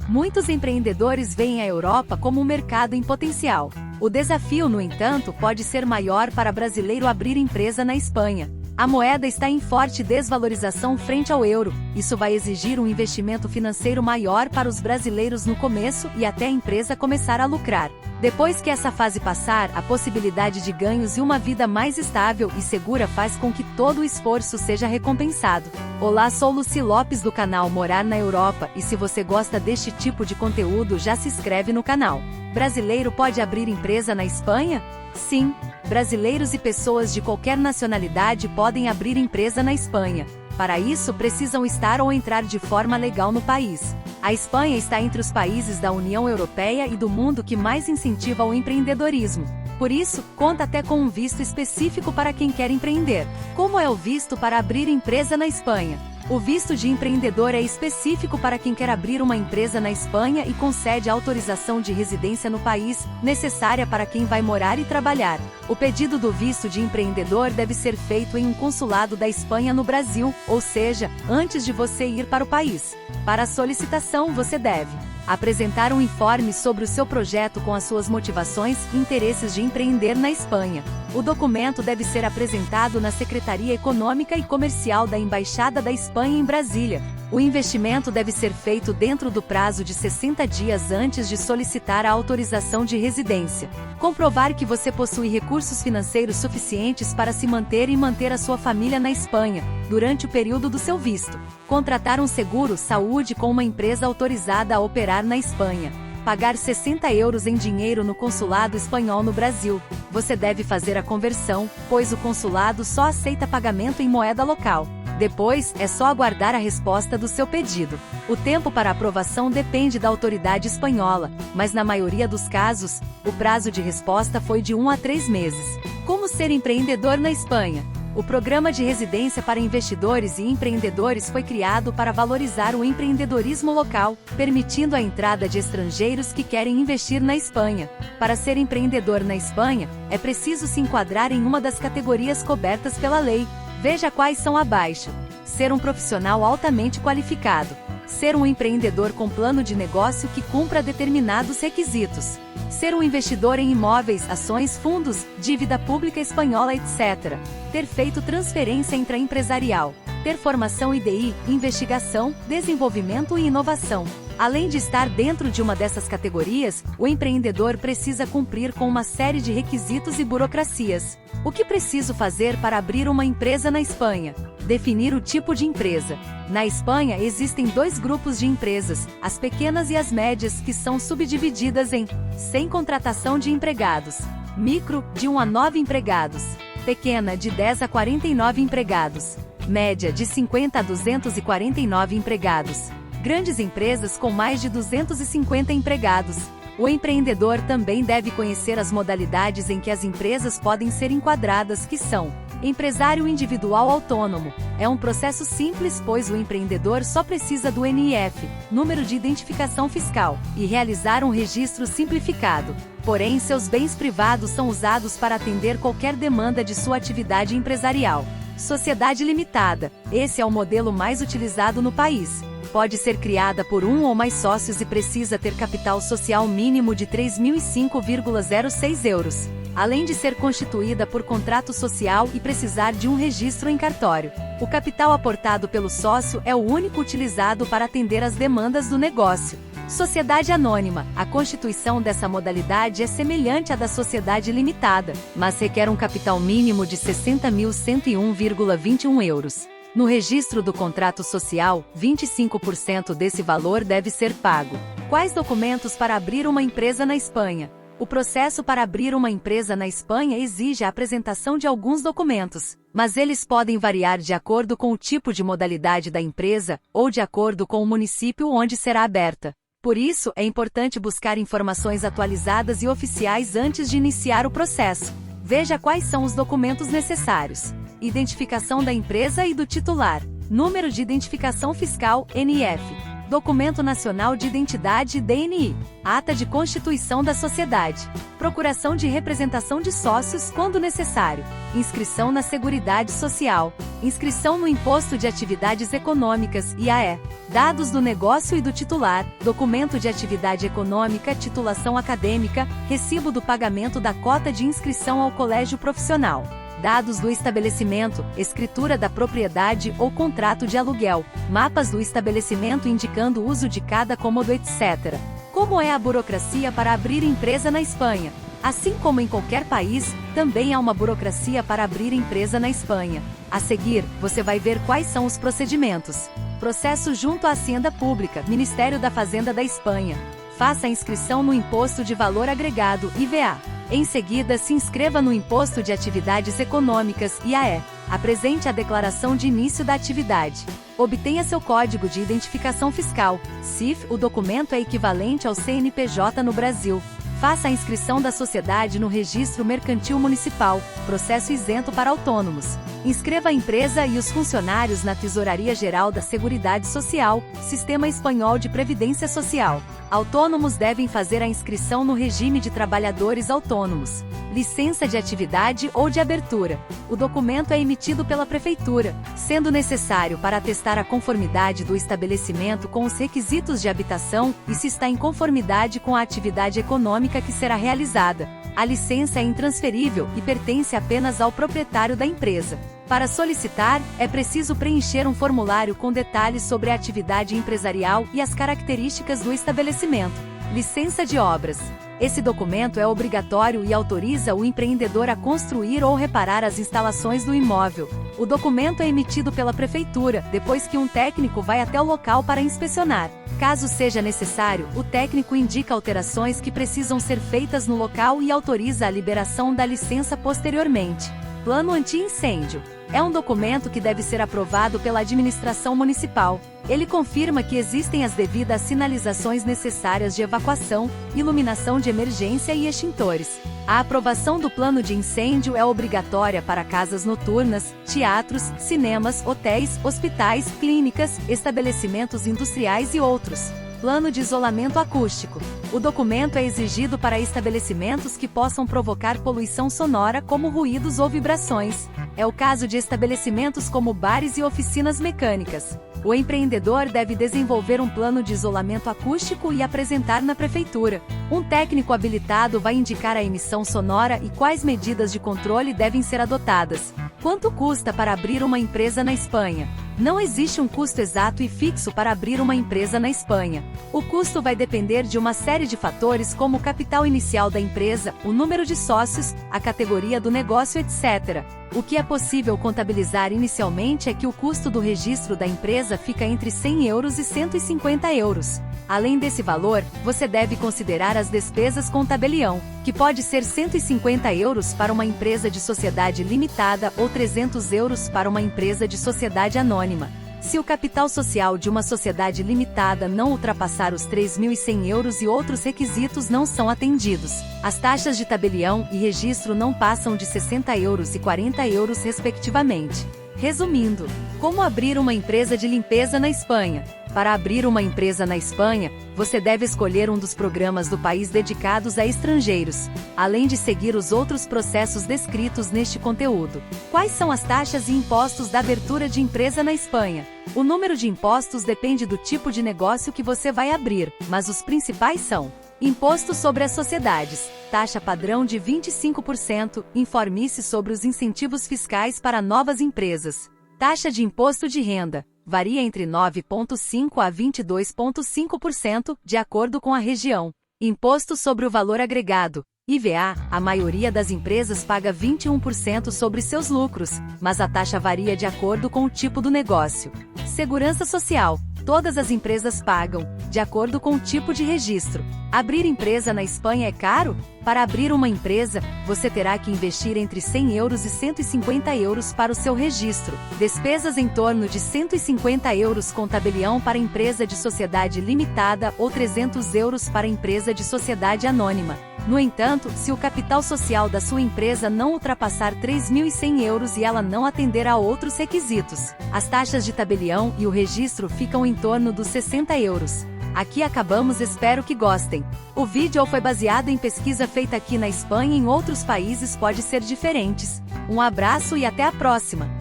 Muitos empreendedores veem a Europa como um mercado em potencial. O desafio, no entanto, pode ser maior para brasileiro abrir empresa na Espanha. A moeda está em forte desvalorização frente ao euro. Isso vai exigir um investimento financeiro maior para os brasileiros no começo e até a empresa começar a lucrar. Depois que essa fase passar, a possibilidade de ganhos e uma vida mais estável e segura faz com que todo o esforço seja recompensado. Olá, sou Lucy Lopes do canal Morar na Europa e se você gosta deste tipo de conteúdo, já se inscreve no canal. Brasileiro pode abrir empresa na Espanha? Sim, brasileiros e pessoas de qualquer nacionalidade podem abrir empresa na Espanha. Para isso, precisam estar ou entrar de forma legal no país. A Espanha está entre os países da União Europeia e do mundo que mais incentiva o empreendedorismo. Por isso, conta até com um visto específico para quem quer empreender. Como é o visto para abrir empresa na Espanha? O visto de empreendedor é específico para quem quer abrir uma empresa na Espanha e concede a autorização de residência no país, necessária para quem vai morar e trabalhar. O pedido do visto de empreendedor deve ser feito em um consulado da Espanha no Brasil, ou seja, antes de você ir para o país. Para a solicitação, você deve apresentar um informe sobre o seu projeto com as suas motivações e interesses de empreender na Espanha. O documento deve ser apresentado na Secretaria Econômica e Comercial da Embaixada da Espanha em Brasília. O investimento deve ser feito dentro do prazo de 60 dias antes de solicitar a autorização de residência. Comprovar que você possui recursos financeiros suficientes para se manter e manter a sua família na Espanha, durante o período do seu visto. Contratar um seguro-saúde com uma empresa autorizada a operar na Espanha. Pagar 60 euros em dinheiro no consulado espanhol no Brasil. Você deve fazer a conversão, pois o consulado só aceita pagamento em moeda local. Depois, é só aguardar a resposta do seu pedido. O tempo para aprovação depende da autoridade espanhola, mas na maioria dos casos, o prazo de resposta foi de 1 a 3 meses. Como ser empreendedor na Espanha? O Programa de Residência para Investidores e Empreendedores foi criado para valorizar o empreendedorismo local, permitindo a entrada de estrangeiros que querem investir na Espanha. Para ser empreendedor na Espanha, é preciso se enquadrar em uma das categorias cobertas pela lei. Veja quais são abaixo. Ser um profissional altamente qualificado. Ser um empreendedor com plano de negócio que cumpra determinados requisitos. Ser um investidor em imóveis, ações, fundos, dívida pública espanhola, etc. Ter feito transferência intraempresarial. Ter formação IDI, investigação, desenvolvimento e inovação. Além de estar dentro de uma dessas categorias, o empreendedor precisa cumprir com uma série de requisitos e burocracias. O que preciso fazer para abrir uma empresa na Espanha? Definir o tipo de empresa. Na Espanha existem 2 grupos de empresas, as pequenas e as médias, que são subdivididas em sem contratação de empregados, micro, de 1 a 9 empregados, pequena, de 10 a 49 empregados, média, de 50 a 249 empregados, grandes empresas com mais de 250 empregados. O empreendedor também deve conhecer as modalidades em que as empresas podem ser enquadradas, que são: empresário individual autônomo. É um processo simples, pois o empreendedor só precisa do NIF, número de identificação fiscal, e realizar um registro simplificado. Porém, seus bens privados são usados para atender qualquer demanda de sua atividade empresarial. Sociedade limitada. Esse é o modelo mais utilizado no país. Pode ser criada por um ou mais sócios e precisa ter capital social mínimo de 3.005,06 euros. Além de ser constituída por contrato social e precisar de um registro em cartório. O capital aportado pelo sócio é o único utilizado para atender às demandas do negócio. Sociedade anônima. A constituição dessa modalidade é semelhante à da sociedade limitada, mas requer um capital mínimo de 60.101,21 euros. No registro do contrato social, 25% desse valor deve ser pago. Quais documentos para abrir uma empresa na Espanha? O processo para abrir uma empresa na Espanha exige a apresentação de alguns documentos, mas eles podem variar de acordo com o tipo de modalidade da empresa, ou de acordo com o município onde será aberta. Por isso, é importante buscar informações atualizadas e oficiais antes de iniciar o processo. Veja quais são os documentos necessários. Identificação da empresa e do titular. Número de identificação fiscal, NIF. Documento Nacional de Identidade (DNI), Ata de Constituição da Sociedade, procuração de representação de sócios quando necessário, inscrição na Seguridade Social, inscrição no Imposto de Atividades Econômicas (IAE), dados do negócio e do titular, documento de atividade econômica, titulação acadêmica, recibo do pagamento da cota de inscrição ao colégio profissional, dados do estabelecimento, escritura da propriedade ou contrato de aluguel, mapas do estabelecimento indicando o uso de cada cômodo, etc. Como é a burocracia para abrir empresa na Espanha? Assim como em qualquer país, também há uma burocracia para abrir empresa na Espanha. A seguir, você vai ver quais são os procedimentos. Processo junto à Hacienda Pública, Ministério da Fazenda da Espanha. Faça a inscrição no Imposto de Valor Agregado, IVA. Em seguida, se inscreva no Imposto de Atividades Econômicas, IAE. Apresente a declaração de início da atividade. Obtenha seu Código de Identificação Fiscal, CIF. O documento é equivalente ao CNPJ no Brasil. Faça a inscrição da sociedade no Registro Mercantil Municipal, processo isento para autônomos. Inscreva a empresa e os funcionários na Tesouraria Geral da Seguridade Social, Sistema Espanhol de Previdência Social. Autônomos devem fazer a inscrição no regime de trabalhadores autônomos. Licença de atividade ou de abertura. O documento é emitido pela Prefeitura, sendo necessário para atestar a conformidade do estabelecimento com os requisitos de habitação e se está em conformidade com a atividade econômica que será realizada. A licença é intransferível e pertence apenas ao proprietário da empresa. Para solicitar, é preciso preencher um formulário com detalhes sobre a atividade empresarial e as características do estabelecimento. Licença de obras. Esse documento é obrigatório e autoriza o empreendedor a construir ou reparar as instalações do imóvel. O documento é emitido pela Prefeitura, depois que um técnico vai até o local para inspecionar. Caso seja necessário, o técnico indica alterações que precisam ser feitas no local e autoriza a liberação da licença posteriormente. Plano Anti-Incêndio. É um documento que deve ser aprovado pela administração municipal. Ele confirma que existem as devidas sinalizações necessárias de evacuação, iluminação de emergência e extintores. A aprovação do plano de incêndio é obrigatória para casas noturnas, teatros, cinemas, hotéis, hospitais, clínicas, estabelecimentos industriais e outros. Plano de isolamento acústico. O documento é exigido para estabelecimentos que possam provocar poluição sonora como ruídos ou vibrações. É o caso de estabelecimentos como bares e oficinas mecânicas. O empreendedor deve desenvolver um plano de isolamento acústico e apresentar na prefeitura. Um técnico habilitado vai indicar a emissão sonora e quais medidas de controle devem ser adotadas. Quanto custa para abrir uma empresa na Espanha? Não existe um custo exato e fixo para abrir uma empresa na Espanha. O custo vai depender de uma série de fatores como o capital inicial da empresa, o número de sócios, a categoria do negócio, etc. O que é possível contabilizar inicialmente é que o custo do registro da empresa fica entre 100 euros e 150 euros. Além desse valor, você deve considerar as despesas com tabelião, que pode ser 150 euros para uma empresa de sociedade limitada ou 300 euros para uma empresa de sociedade anônima. Se o capital social de uma sociedade limitada não ultrapassar os 3.100 euros e outros requisitos não são atendidos, as taxas de tabelião e registro não passam de 60 euros e 40 euros respectivamente. Resumindo, como abrir uma empresa de limpeza na Espanha? Para abrir uma empresa na Espanha, você deve escolher um dos programas do país dedicados a estrangeiros, além de seguir os outros processos descritos neste conteúdo. Quais são as taxas e impostos da abertura de empresa na Espanha? O número de impostos depende do tipo de negócio que você vai abrir, mas os principais são: Imposto sobre as sociedades, taxa padrão de 25%, informe-se sobre os incentivos fiscais para novas empresas. Taxa de imposto de renda, varia entre 9,5% a 22,5%, de acordo com a região. Imposto sobre o valor agregado, IVA, a maioria das empresas paga 21% sobre seus lucros, mas a taxa varia de acordo com o tipo do negócio. Segurança social, todas as empresas pagam, de acordo com o tipo de registro. Abrir empresa na Espanha é caro? Para abrir uma empresa, você terá que investir entre 100 euros e 150 euros para o seu registro. Despesas em torno de 150 euros com tabelião para empresa de sociedade limitada ou 300 euros para empresa de sociedade anônima. No entanto, se o capital social da sua empresa não ultrapassar 3.100 euros e ela não atender a outros requisitos, as taxas de tabelião e o registro ficam em torno dos 60 euros. Aqui acabamos, espero que gostem. O vídeo foi baseado em pesquisa feita aqui na Espanha e em outros países pode ser diferentes. Um abraço e até a próxima!